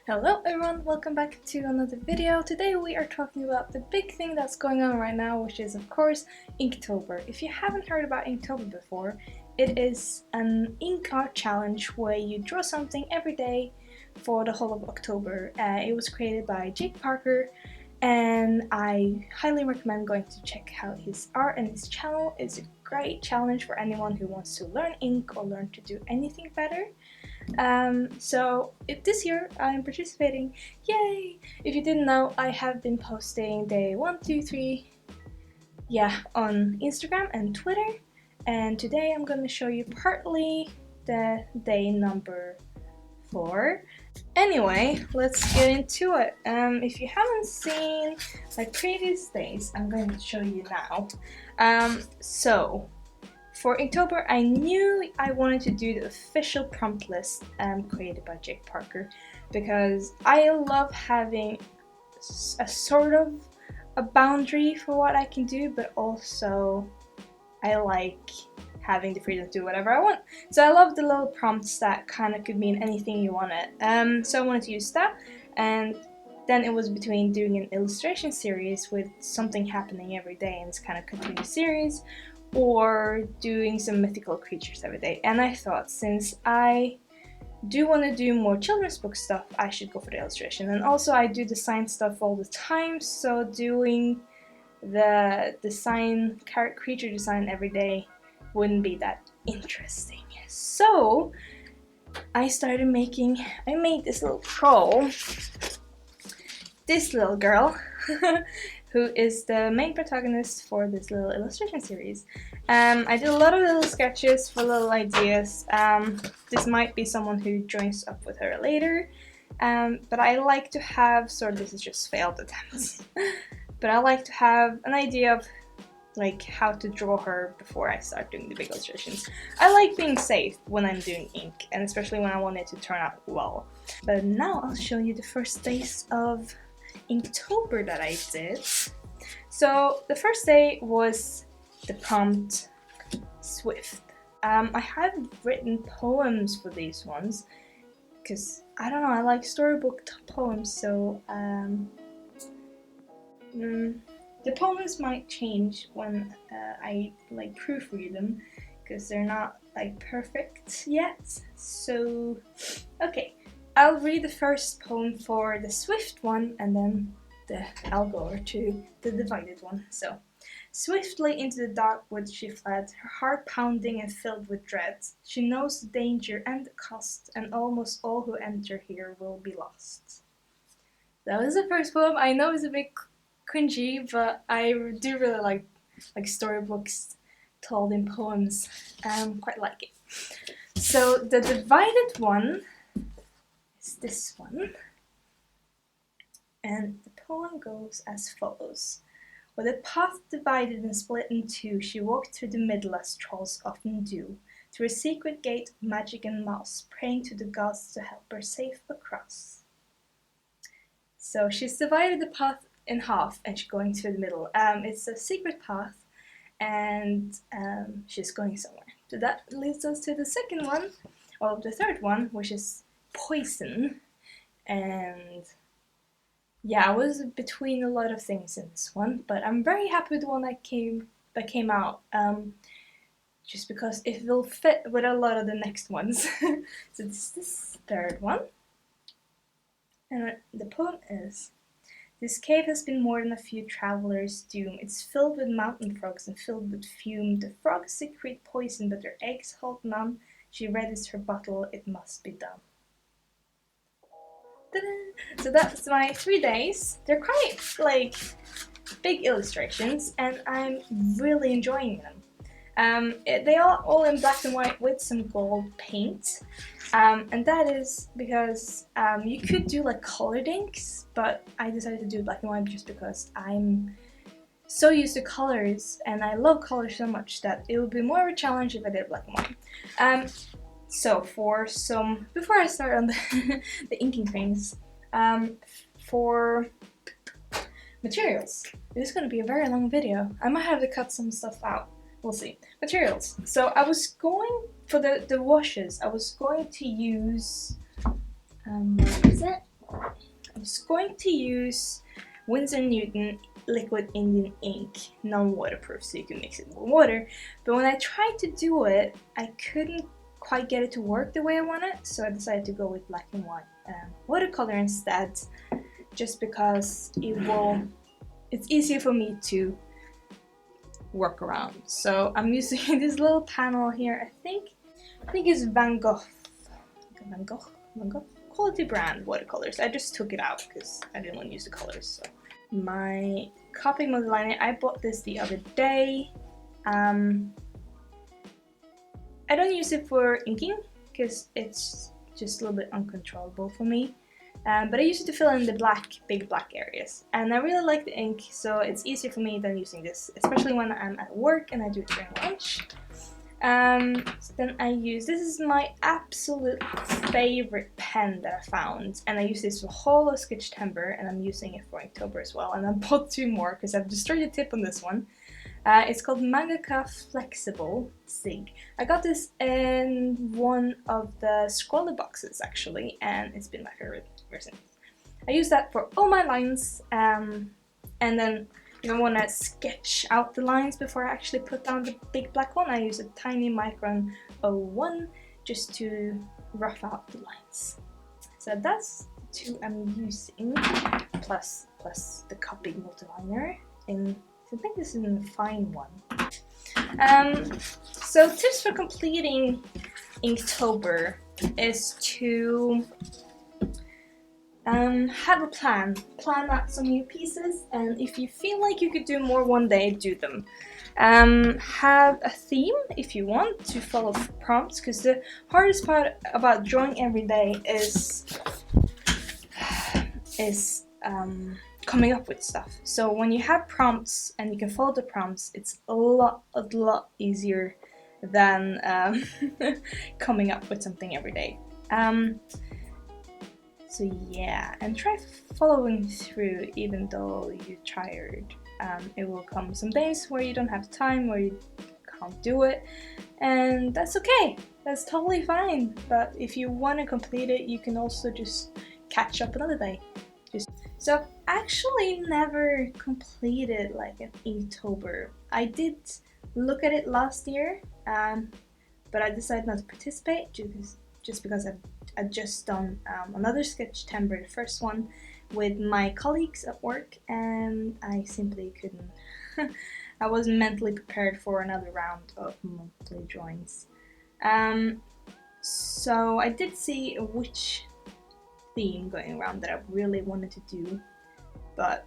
Hello everyone, welcome back to another video. Today we are talking about the big thing that's going on right now, which is of course Inktober. If you haven't heard about Inktober before, it is an ink art challenge where you draw something every day for the whole of October. It was created by Jake Parker and I highly recommend going to check out his art and his channel. It's a great challenge for anyone who wants to learn ink or learn to do anything better. So this year I'm participating, yay! If you didn't know, I have been posting day 1, 2, 3, on Instagram and Twitter, and today I'm gonna show you partly the day number 4. Anyway, let's get into it. If you haven't seen my previous days, I'm going to show you now. So for Inktober, I knew I wanted to do the official prompt list created by Jake Parker because I love having a sort of a boundary for what I can do, but also I like having the freedom to do whatever I want. So I love the little prompts that kind of could mean anything you want it. So I wanted to use that, and then it was between doing an illustration series with something happening every day and this kind of continuous series, or doing some mythical creatures every day. And I thought, since I do want to do more children's book stuff, I should go for the illustration. And also I do design stuff all the time, so doing the creature design every day wouldn't be that interesting. So I made this little troll, this little girl, who is the main protagonist for this little illustration series. I did a lot of little sketches for little ideas. This might be someone who joins up with her later, but I like to have, this is just failed attempts, but I like to have an idea of like how to draw her before I start doing the big illustrations. I like being safe when I'm doing ink, and especially when I want it to turn out well. But now I'll show you the first days of Inktober that I did. So the first day was the prompt Swift. I have written poems for these ones because I don't know, I like storybook poems, so the poems might change when I like proofread them because they're not like perfect yet. So okay, I'll read the first poem for the Swift one, and then I'll go over to the divided one. So, swiftly into the dark woods she fled, her heart pounding and filled with dread. She knows the danger and the cost, and almost all who enter here will be lost. That was the first poem. I know it's a bit cringy, but I do really like storybooks told in poems. Quite like it. So the divided one is this one, and the poem goes as follows. With a path divided and split in two, she walked through the middle as trolls often do, through a secret gate of magic and moss, praying to the gods to help her safe across. So she's divided the path in half and she's going through the middle. It's a secret path, and she's going somewhere. So that leads us to the second one, or the third one, which is poison. And yeah, I was between a lot of things in this one, but I'm very happy with the one that came out, just because it will fit with a lot of the next ones. So this is this third one, and the poem is: this cave has been more than a few travelers' doom. It's filled with mountain frogs and filled with fume. The frogs secrete poison, but their eggs hold none. She readies her bottle, it must be done. So that's my 3 days. They're quite like big illustrations, and I'm really enjoying them. They are all in black and white with some gold paint, and that is because you could do like colored inks, but I decided to do black and white just because I'm so used to colors and I love colors so much that it would be more of a challenge if I did black and white. So before I start on the inking things, for materials, this is going to be a very long video. I might have to cut some stuff out. We'll see. Materials. So I was going, for the washes, I was going to use, what is it? I'm just going to use Winsor & Newton liquid Indian ink, non-waterproof, so you can mix it with water. But when I tried to do it, I couldn't quite get it to work the way I want it, so I decided to go with black and white watercolor instead, just because it's easier for me to work around. So I'm using this little panel here. I think it's Van Gogh quality brand watercolors. I just took it out because I didn't want to use the colors. So my Copic model liner, I bought this the other day. I don't use it for inking because it's just a little bit uncontrollable for me. But I use it to fill in the big black areas. And I really like the ink, so it's easier for me than using this, especially when I'm at work and I do it during lunch. Then I use, this is my absolute favorite pen that I found, and I use this for whole of Sketch Timber, and I'm using it for Inktober as well, and I bought 2 more because I've destroyed the tip on this one. It's called Mangaka Flexible Sig. I got this in one of the scroller boxes actually, and it's been my favorite ever since. I use that for all my lines, and then if I want to sketch out the lines before I actually put down the big black one, I use a tiny Micron 01 just to rough out the lines. So that's the 2 I'm using, plus the Copic multiliner in, I think this is a fine one. So tips for completing Inktober is to have a plan out some new pieces, and if you feel like you could do more one day, do them. Have a theme if you want to follow prompts, because the hardest part about drawing every day is coming up with stuff. So when you have prompts and you can follow the prompts, it's a lot easier than coming up with something every day. So yeah, and try following through even though you're tired. It will come some days where you don't have time, where you can't do it, and that's okay. That's totally fine. But if you want to complete it, you can also just catch up another day. So I've actually never completed like an Inktober. I did look at it last year, but I decided not to participate just because I've just done another Sketch Timber, the first one, with my colleagues at work, and I simply couldn't. I wasn't mentally prepared for another round of monthly drawings. So I did see a witch theme going around that I really wanted to do, but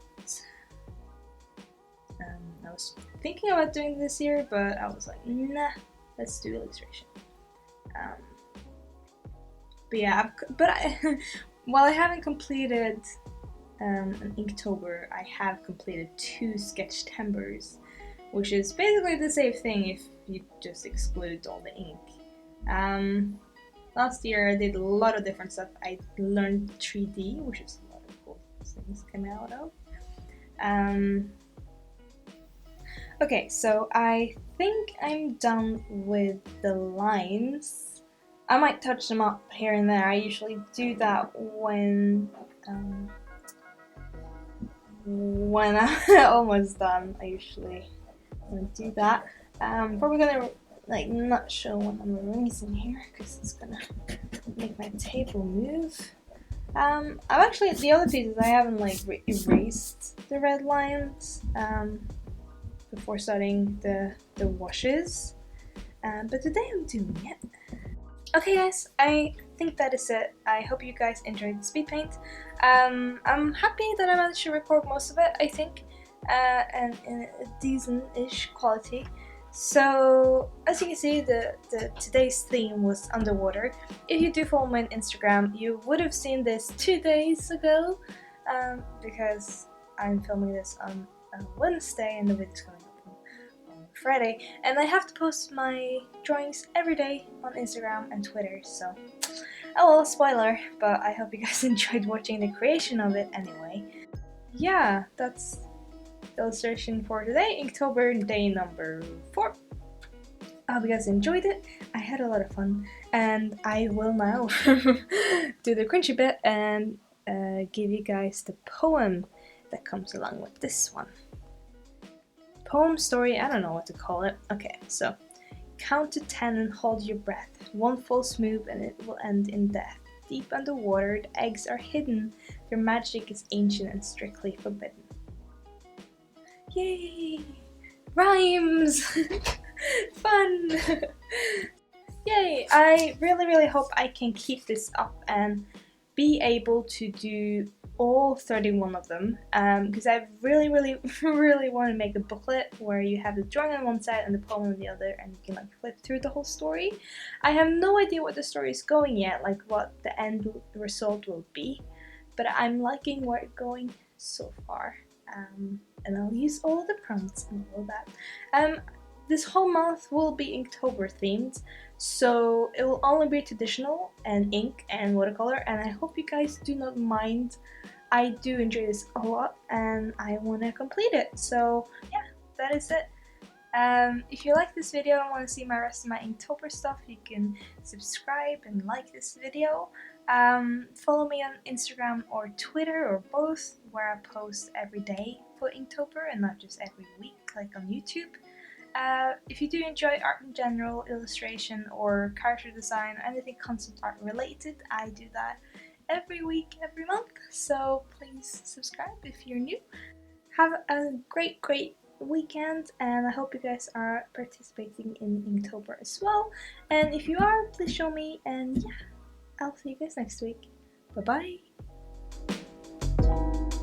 I was thinking about doing this year, but I was like, nah, let's do illustration. But yeah, while I haven't completed an Inktober, I have completed 2 Sketch Timbers, which is basically the same thing if you just exclude all the ink. Last year I did a lot of different stuff. I learned 3D, which is a lot of cool things came out of. Okay, so I think I'm done with the lines. I might touch them up here and there. I usually do that when I'm almost done. I usually do that. Probably gonna like not show what I'm erasing here because it's gonna make my table move. I'm actually, the other pieces I haven't like erased the red lines before starting the washes, but today I'm doing it. Okay guys, I think that is it. I hope you guys enjoyed the speed paint. I'm happy that I managed to record most of it, I think, and in a decent-ish quality. So as you can see, today's theme was underwater. If you do follow me on Instagram, you would have seen this 2 days ago, because I'm filming this on Wednesday and the video's going up on Friday, and I have to post my drawings every day on Instagram and Twitter, so oh well, spoiler, but I hope you guys enjoyed watching the creation of it anyway. Yeah, that's the illustration for today, Inktober day number 4. I hope you guys enjoyed it. I had a lot of fun, and I will now do the crunchy bit and give you guys the poem that comes along with this one. Poem, story, I don't know what to call it. Okay, so count to 10 and hold your breath. One false move and it will end in death. Deep underwater, the eggs are hidden. Their magic is ancient and strictly forbidden. Yay! Rhymes! Fun! Yay! I really hope I can keep this up and be able to do all 31 of them, because I really want to make a booklet where you have the drawing on one side and the poem on the other, and you can like flip through the whole story. I have no idea what the story is going yet, like what the end result will be, but I'm liking where it's going so far, and I'll use all the prompts and all that. This whole month will be Inktober themed, so it will only be traditional and ink and watercolor, and I hope you guys do not mind. I do enjoy this a lot and I want to complete it. So yeah, that is it. If you like this video and want to see my rest of my Inktober stuff, you can subscribe and like this video. Follow me on Instagram or Twitter or both, where I post every day for Inktober and not just every week like on YouTube. If you do enjoy art in general, illustration or character design, anything concept art related, I do that every week, every month, so please subscribe if you're new. Have a great weekend, and I hope you guys are participating in Inktober as well, and if you are, please show me, and yeah, I'll see you guys next week. Bye bye!